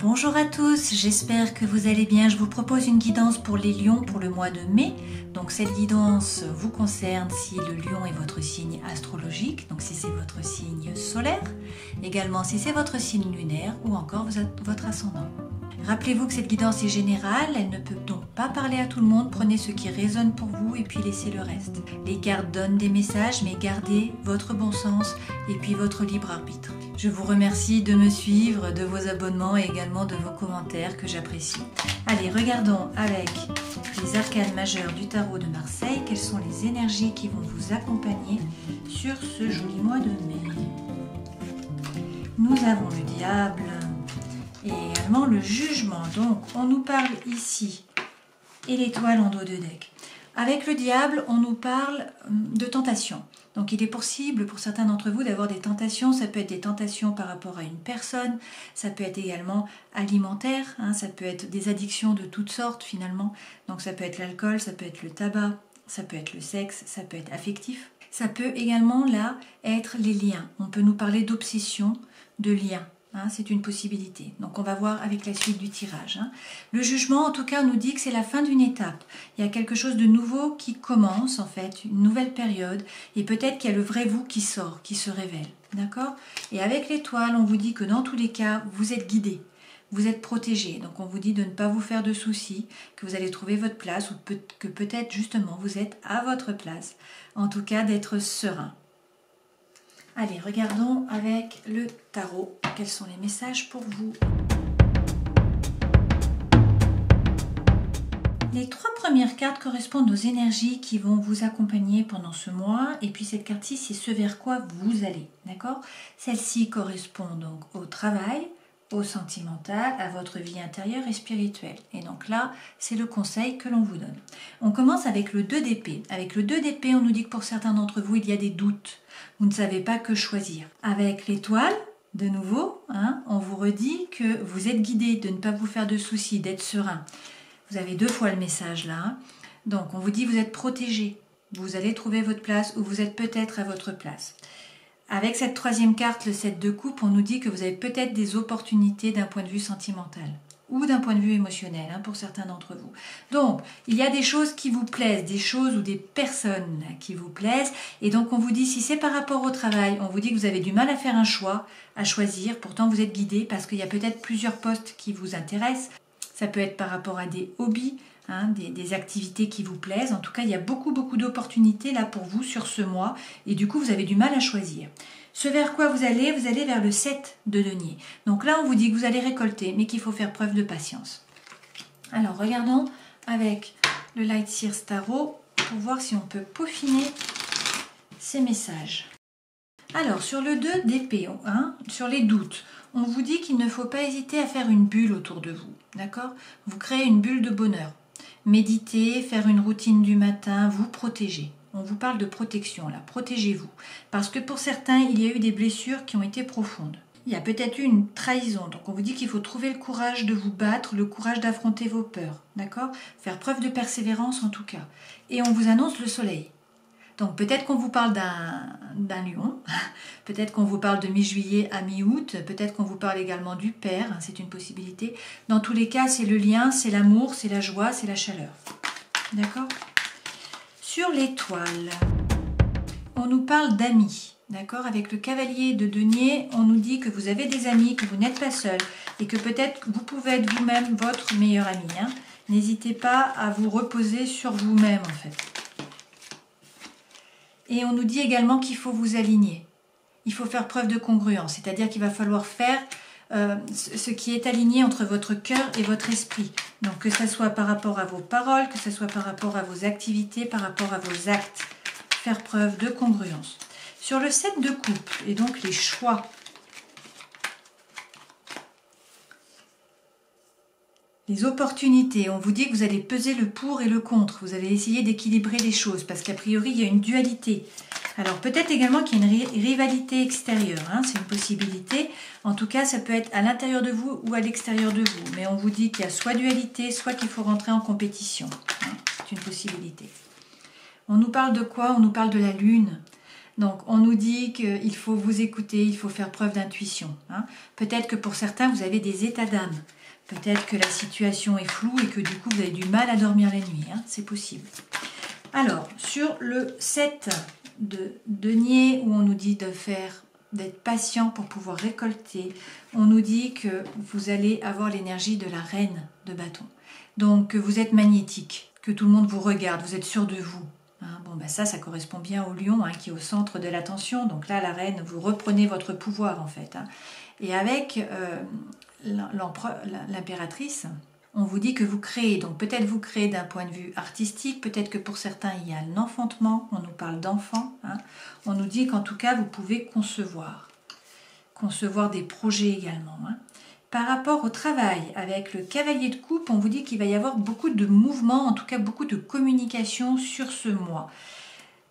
Bonjour à tous, j'espère que vous allez bien. Je vous propose une guidance pour les lions pour le mois de mai. Donc cette guidance vous concerne si le lion est votre signe astrologique, donc si c'est votre signe solaire, également si c'est votre signe lunaire ou encore votre ascendant. Rappelez-vous que cette guidance est générale, elle ne peut donc pas parler à tout le monde. Prenez ce qui résonne pour vous et puis laissez le reste. Les cartes donnent des messages, mais gardez votre bon sens et puis votre libre arbitre. Je vous remercie de me suivre, de vos abonnements et également de vos commentaires que j'apprécie. Allez, regardons avec les arcanes majeures du tarot de Marseille, quelles sont les énergies qui vont vous accompagner sur ce joli mois de mai. Nous avons le diable et également le jugement. Donc, on nous parle ici et l'étoile en dos de deck. Avec le diable, on nous parle de tentation. Donc il est possible pour certains d'entre vous d'avoir des tentations. Ça peut être des tentations par rapport à une personne, ça peut être également alimentaire, ça peut être des addictions de toutes sortes finalement. Donc ça peut être l'alcool, ça peut être le tabac, ça peut être le sexe, ça peut être affectif. Ça peut également là être les liens. On peut nous parler d'obsession, de liens. C'est une possibilité. Donc on va voir avec la suite du tirage. Le jugement, en tout cas, nous dit que c'est la fin d'une étape. Il y a quelque chose de nouveau qui commence, en fait, une nouvelle période. Et peut-être qu'il y a le vrai vous qui sort, qui se révèle. D'accord ? Et avec l'étoile, on vous dit que dans tous les cas, vous êtes guidé. Vous êtes protégé. Donc on vous dit de ne pas vous faire de soucis, que vous allez trouver votre place ou que peut-être justement vous êtes à votre place. En tout cas, d'être serein. Allez, regardons avec le tarot, quels sont les messages pour vous. Les trois premières cartes correspondent aux énergies qui vont vous accompagner pendant ce mois. Et puis cette carte-ci, c'est ce vers quoi vous allez, d'accord ? Celle-ci correspond donc au travail, au sentimental, à votre vie intérieure et spirituelle. Et donc là, c'est le conseil que l'on vous donne. On commence avec le 2 d'épée. Avec le 2 d'épée, on nous dit que pour certains d'entre vous, il y a des doutes. Vous ne savez pas que choisir. Avec l'étoile, de nouveau, on vous redit que vous êtes guidé, de ne pas vous faire de soucis, d'être serein. Vous avez deux fois le message là. Donc, on vous dit que vous êtes protégé. Vous allez trouver votre place ou vous êtes peut-être à votre place. Avec cette troisième carte, le 7 de coupe, on nous dit que vous avez peut-être des opportunités d'un point de vue sentimental ou d'un point de vue émotionnel pour certains d'entre vous. Donc, il y a des choses qui vous plaisent, des choses ou des personnes qui vous plaisent. Et donc, on vous dit, si c'est par rapport au travail, on vous dit que vous avez du mal à faire un choix, à choisir. Pourtant, vous êtes guidé parce qu'il y a peut-être plusieurs postes qui vous intéressent. Ça peut être par rapport à des hobbies, des activités qui vous plaisent. En tout cas, il y a beaucoup d'opportunités là pour vous sur ce mois. Et du coup, vous avez du mal à choisir. Ce vers quoi vous allez vers le 7 de denier. Donc là, on vous dit que vous allez récolter, mais qu'il faut faire preuve de patience. Alors, regardons avec le Light Seers Tarot pour voir si on peut peaufiner ces messages. Alors, sur le 2 d'épée, sur les doutes, on vous dit qu'il ne faut pas hésiter à faire une bulle autour de vous. D'accord ? Vous créez une bulle de bonheur. Méditer, faire une routine du matin, vous protéger. On vous parle de protection là, protégez-vous. Parce que pour certains, il y a eu des blessures qui ont été profondes. Il y a peut-être eu une trahison. Donc on vous dit qu'il faut trouver le courage de vous battre, le courage d'affronter vos peurs. D'accord ? Faire preuve de persévérance en tout cas. Et on vous annonce le soleil. Donc peut-être qu'on vous parle d'un lion, peut-être qu'on vous parle de mi-juillet à mi-août, peut-être qu'on vous parle également du père, c'est une possibilité. Dans tous les cas, c'est le lien, c'est l'amour, c'est la joie, c'est la chaleur. D'accord ? Sur l'étoile, on nous parle d'amis. D'accord ? Avec le cavalier de denier, on nous dit que vous avez des amis, que vous n'êtes pas seul et que peut-être vous pouvez être vous-même votre meilleur ami. N'hésitez pas à vous reposer sur vous-même en fait. Et on nous dit également qu'il faut vous aligner. Il faut faire preuve de congruence, c'est-à-dire qu'il va falloir faire ce qui est aligné entre votre cœur et votre esprit. Donc que ce soit par rapport à vos paroles, que ce soit par rapport à vos activités, par rapport à vos actes. Faire preuve de congruence. Sur le 7 de coupe, et donc les choix. Les opportunités, on vous dit que vous allez peser le pour et le contre. Vous allez essayer d'équilibrer les choses parce qu'a priori, il y a une dualité. Alors peut-être également qu'il y a une rivalité extérieure, c'est une possibilité. En tout cas, ça peut être à l'intérieur de vous ou à l'extérieur de vous. Mais on vous dit qu'il y a soit dualité, soit qu'il faut rentrer en compétition. C'est une possibilité. On nous parle de quoi ? On nous parle de la lune. Donc on nous dit qu'il faut vous écouter, il faut faire preuve d'intuition. Hein. Peut-être que pour certains vous avez des états d'âme. Peut-être que la situation est floue et que du coup vous avez du mal à dormir la nuit. Hein. C'est possible. Alors sur le 7 de denier où on nous dit d'être patient pour pouvoir récolter, on nous dit que vous allez avoir l'énergie de la reine de bâton. Donc que vous êtes magnétique, que tout le monde vous regarde, vous êtes sûr de vous. Hein, bon, ben ça correspond bien au lion qui est au centre de l'attention. Donc là, la reine, vous reprenez votre pouvoir en fait. Hein. Et avec l'impératrice, on vous dit que vous créez. Donc peut-être vous créez d'un point de vue artistique, peut-être que pour certains, il y a l'enfantement. On nous parle d'enfant. Hein. On nous dit qu'en tout cas, vous pouvez concevoir des projets également. Hein. Par rapport au travail, avec le cavalier de coupe, on vous dit qu'il va y avoir beaucoup de mouvements, en tout cas beaucoup de communication sur ce mois.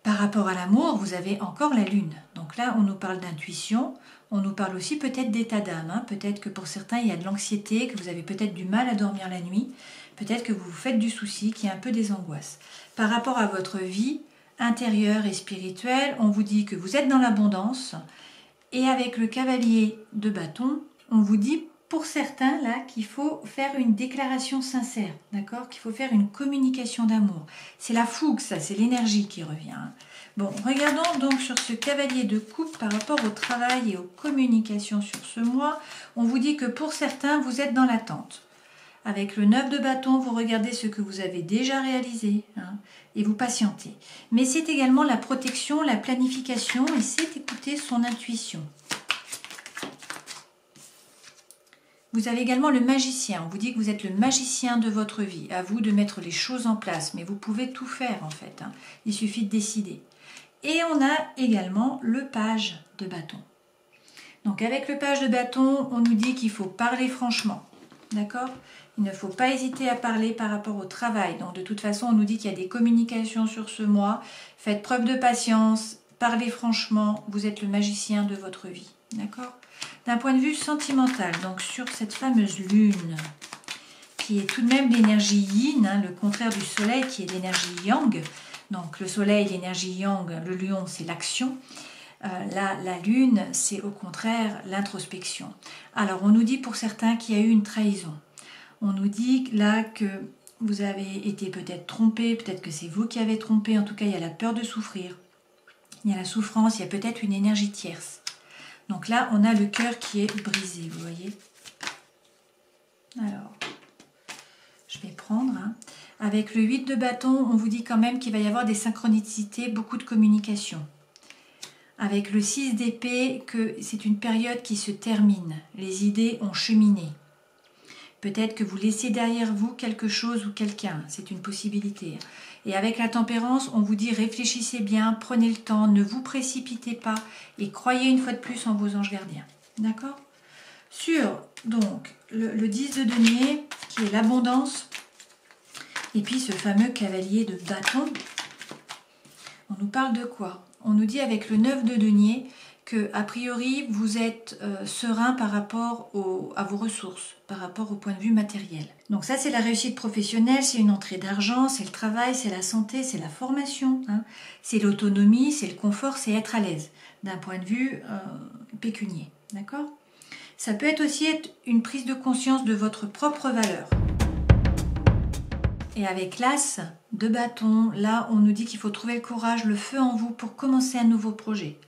Par rapport à l'amour, vous avez encore la lune. Donc là, on nous parle d'intuition, on nous parle aussi peut-être d'état d'âme. Hein. Peut-être que pour certains, il y a de l'anxiété, que vous avez peut-être du mal à dormir la nuit. Peut-être que vous vous faites du souci, qu'il y a un peu des angoisses. Par rapport à votre vie intérieure et spirituelle, on vous dit que vous êtes dans l'abondance. Et avec le cavalier de bâton, on vous dit pour certains là qu'il faut faire une déclaration sincère, d'accord, qu'il faut faire une communication d'amour. C'est la fougue, ça, c'est l'énergie qui revient. Bon, regardons donc sur ce cavalier de coupe par rapport au travail et aux communications sur ce mois. On vous dit que pour certains, vous êtes dans l'attente. Avec le 9 de bâton, vous regardez ce que vous avez déjà réalisé et vous patientez. Mais c'est également la protection, la planification et c'est écouter son intuition. Vous avez également le magicien. On vous dit que vous êtes le magicien de votre vie. À vous de mettre les choses en place. Mais vous pouvez tout faire en fait. Hein. Il suffit de décider. Et on a également le page de bâton. Donc avec le page de bâton, on nous dit qu'il faut parler franchement. D'accord ? Il ne faut pas hésiter à parler par rapport au travail. Donc de toute façon, on nous dit qu'il y a des communications sur ce mois. Faites preuve de patience. Parlez franchement. Vous êtes le magicien de votre vie. D'accord ? D'un point de vue sentimental, donc sur cette fameuse lune, qui est tout de même l'énergie yin, hein, le contraire du soleil qui est l'énergie yang. Donc le soleil, l'énergie yang, le lion, c'est l'action. La lune, c'est au contraire l'introspection. Alors on nous dit pour certains qu'il y a eu une trahison. On nous dit là que vous avez été peut-être trompé, peut-être que c'est vous qui avez trompé. En tout cas, il y a la peur de souffrir. Il y a la souffrance, il y a peut-être une énergie tierce. Donc là, on a le cœur qui est brisé, vous voyez. Alors, je vais prendre. Hein. Avec le 8 de bâton, on vous dit quand même qu'il va y avoir des synchronicités, beaucoup de communication. Avec le 6 d'épée, que c'est une période qui se termine. Les idées ont cheminé. Peut-être que vous laissez derrière vous quelque chose ou quelqu'un. C'est une possibilité. Et avec la tempérance, on vous dit réfléchissez bien, prenez le temps, ne vous précipitez pas et croyez une fois de plus en vos anges gardiens. D'accord ? Sur donc le 10 de denier, qui est l'abondance, et puis ce fameux cavalier de bâton, on nous parle de quoi ? On nous dit avec le 9 de denier que a priori vous êtes serein par rapport à vos ressources, par rapport au point de vue matériel. Donc ça c'est la réussite professionnelle, c'est une entrée d'argent, c'est le travail, c'est la santé, c'est la formation, hein, c'est l'autonomie, c'est le confort, c'est être à l'aise d'un point de vue pécunier. D'accord ? Ça peut être aussi une prise de conscience de votre propre valeur. Et avec l'as de bâton, là on nous dit qu'il faut trouver le courage, le feu en vous pour commencer un nouveau projet.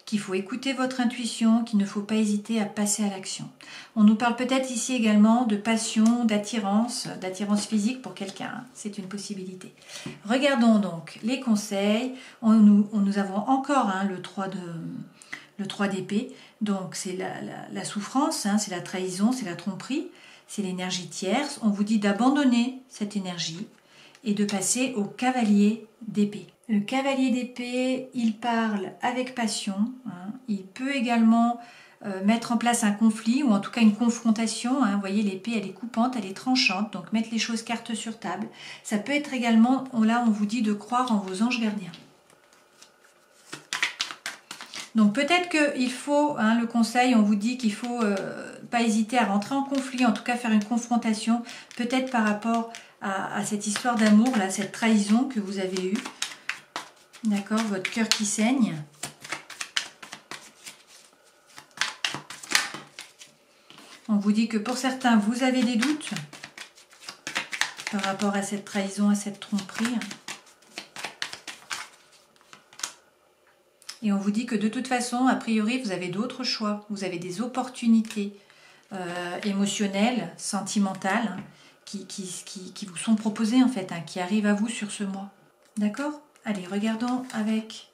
Qu'il faut écouter votre intuition, qu'il ne faut pas hésiter à passer à l'action. On nous parle peut-être ici également de passion, d'attirance physique pour quelqu'un. Hein. C'est une possibilité. Regardons donc les conseils. Nous avons encore hein, le 3 d'épée. Donc c'est la souffrance, hein, c'est la trahison, c'est la tromperie, c'est l'énergie tierce. On vous dit d'abandonner cette énergie et de passer au cavalier d'épée. Le cavalier d'épée, il parle avec passion. Hein. Il peut également mettre en place un conflit ou en tout cas une confrontation. Hein. Vous voyez, l'épée, elle est coupante, elle est tranchante. Donc mettre les choses carte sur table. Ça peut être également, là on vous dit de croire en vos anges gardiens. Donc peut-être qu'il faut, hein, le conseil, on vous dit qu'il ne faut pas hésiter à rentrer en conflit, en tout cas faire une confrontation, peut-être par rapport à cette histoire d'amour, là, cette trahison que vous avez eue. D'accord, votre cœur qui saigne. On vous dit que pour certains, vous avez des doutes par rapport à cette trahison, à cette tromperie. Et on vous dit que de toute façon, a priori, vous avez d'autres choix. Vous avez des opportunités émotionnelles, sentimentales, qui vous sont proposées en fait, qui arrivent à vous sur ce mois. D'accord? Allez, regardons avec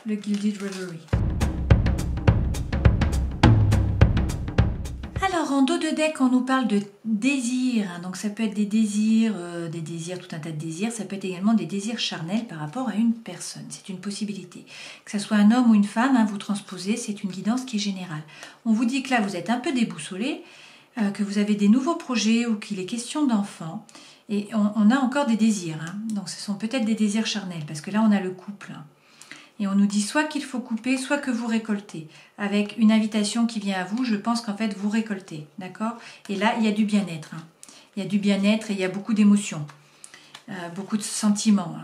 le Gilded Reverie. Alors, en dos de deck, on nous parle de désirs. Donc, ça peut être des désirs, tout un tas de désirs. Ça peut être également des désirs charnels par rapport à une personne. C'est une possibilité. Que ce soit un homme ou une femme, vous transposez, c'est une guidance qui est générale. On vous dit que là, vous êtes un peu déboussolé, que vous avez des nouveaux projets ou qu'il est question d'enfants. Et on a encore des désirs. Donc, ce sont peut-être des désirs charnels parce que là, on a le couple. Et on nous dit soit qu'il faut couper, soit que vous récoltez. Avec une invitation qui vient à vous, je pense qu'en fait, vous récoltez. D'accord? Et là, il y a du bien-être. Il y a du bien-être et il y a beaucoup d'émotions. Beaucoup de sentiments.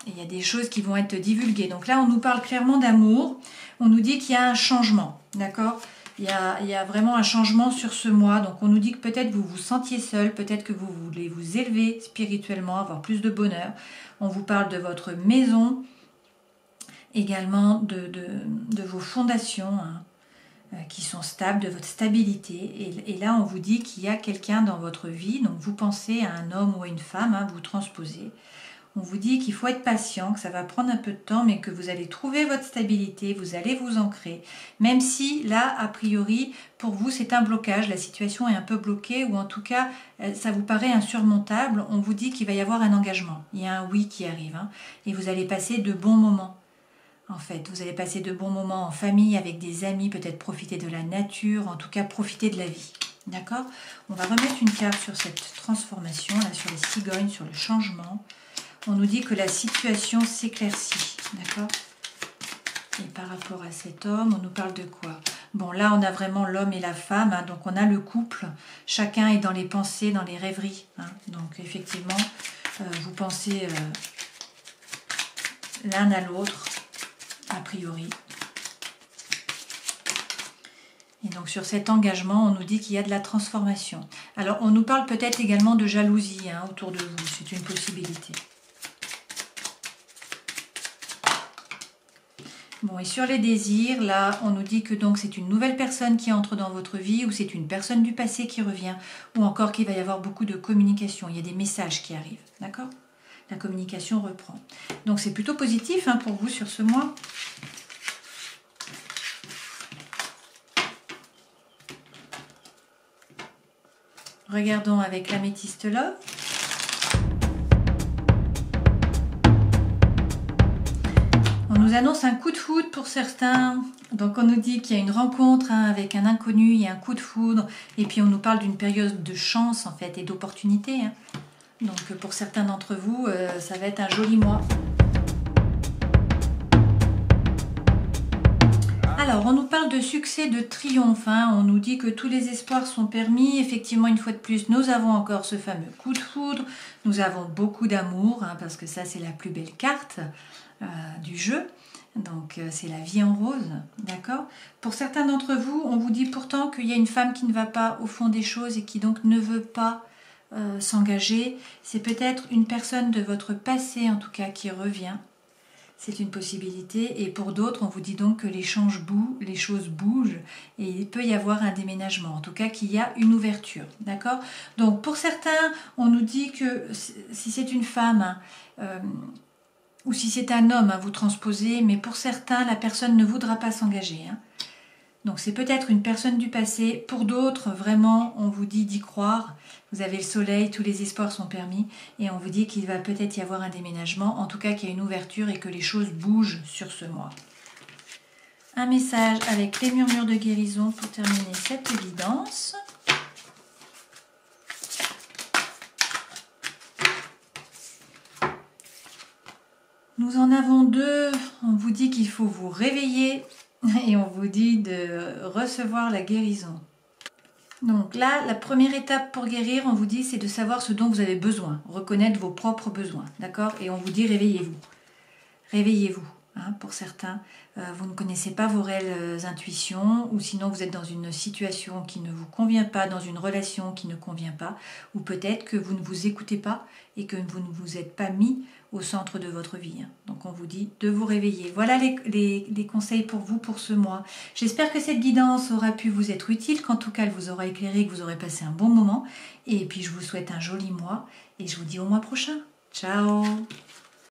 Et il y a des choses qui vont être divulguées. Donc là, on nous parle clairement d'amour. On nous dit qu'il y a un changement. D'accord? Il y a vraiment un changement sur ce mois. Donc on nous dit que peut-être vous vous sentiez seul. Peut-être que vous voulez vous élever spirituellement, avoir plus de bonheur. On vous parle de votre maison. Également de vos fondations qui sont stables, de votre stabilité. Et là, on vous dit qu'il y a quelqu'un dans votre vie. Donc, vous pensez à un homme ou à une femme, vous transposez. On vous dit qu'il faut être patient, que ça va prendre un peu de temps, mais que vous allez trouver votre stabilité, vous allez vous ancrer. Même si, là, a priori, pour vous, c'est un blocage, la situation est un peu bloquée, ou en tout cas, ça vous paraît insurmontable. On vous dit qu'il va y avoir un engagement. Il y a un oui qui arrive, et vous allez passer de bons moments. En fait, vous allez passer de bons moments en famille, avec des amis, peut-être profiter de la nature, en tout cas profiter de la vie. D'accord? On va remettre une carte sur cette transformation, là, sur les cigognes, sur le changement. On nous dit que la situation s'éclaircit. D'accord? Et par rapport à cet homme, on nous parle de quoi? Bon, là, on a vraiment l'homme et la femme, donc on a le couple. Chacun est dans les pensées, dans les rêveries. Donc, effectivement, vous pensez l'un à l'autre. A priori. Et donc sur cet engagement, on nous dit qu'il y a de la transformation. Alors on nous parle peut-être également de jalousie autour de vous, c'est une possibilité. Bon, et sur les désirs, là, on nous dit que donc c'est une nouvelle personne qui entre dans votre vie, ou c'est une personne du passé qui revient, ou encore qu'il va y avoir beaucoup de communication, il y a des messages qui arrivent, d'accord ? La communication reprend. Donc c'est plutôt positif pour vous sur ce mois. Regardons avec l'améthyste Love. On nous annonce un coup de foudre pour certains. Donc on nous dit qu'il y a une rencontre avec un inconnu, il y a un coup de foudre. Et puis on nous parle d'une période de chance en fait et d'opportunité. Donc pour certains d'entre vous, ça va être un joli mois. Alors, on nous parle de succès, de triomphe. On nous dit que tous les espoirs sont permis. Effectivement, une fois de plus, nous avons encore ce fameux coup de foudre. Nous avons beaucoup d'amour, parce que ça, c'est la plus belle carte du jeu. Donc, c'est la vie en rose, d'accord? Pour certains d'entre vous, on vous dit pourtant qu'il y a une femme qui ne va pas au fond des choses et qui donc ne veut pas s'engager. C'est peut-être une personne de votre passé, en tout cas, qui revient. C'est une possibilité. Et pour d'autres, on vous dit donc que les choses bougent et il peut y avoir un déménagement. En tout cas, qu'il y a une ouverture. D'accord? Donc, pour certains, on nous dit que si c'est une femme ou si c'est un homme, vous transposez, mais pour certains, la personne ne voudra pas s'engager. Donc, c'est peut-être une personne du passé. Pour d'autres, vraiment, on vous dit d'y croire. Vous avez le soleil, tous les espoirs sont permis et on vous dit qu'il va peut-être y avoir un déménagement, en tout cas qu'il y a une ouverture et que les choses bougent sur ce mois. Un message avec les murmures de guérison pour terminer cette évidence. Nous en avons deux. On vous dit qu'il faut vous réveiller et on vous dit de recevoir la guérison. Donc là, la première étape pour guérir, on vous dit, c'est de savoir ce dont vous avez besoin, reconnaître vos propres besoins, d'accord? Et on vous dit, réveillez-vous. Réveillez-vous. Hein, pour certains, vous ne connaissez pas vos réelles intuitions, ou sinon vous êtes dans une situation qui ne vous convient pas, dans une relation qui ne convient pas, ou peut-être que vous ne vous écoutez pas et que vous ne vous êtes pas mis au centre de votre vie. Donc on vous dit de vous réveiller. Voilà les conseils pour vous pour ce mois. J'espère que cette guidance aura pu vous être utile, qu'en tout cas elle vous aura éclairé, que vous aurez passé un bon moment. Et puis je vous souhaite un joli mois et je vous dis au mois prochain. Ciao!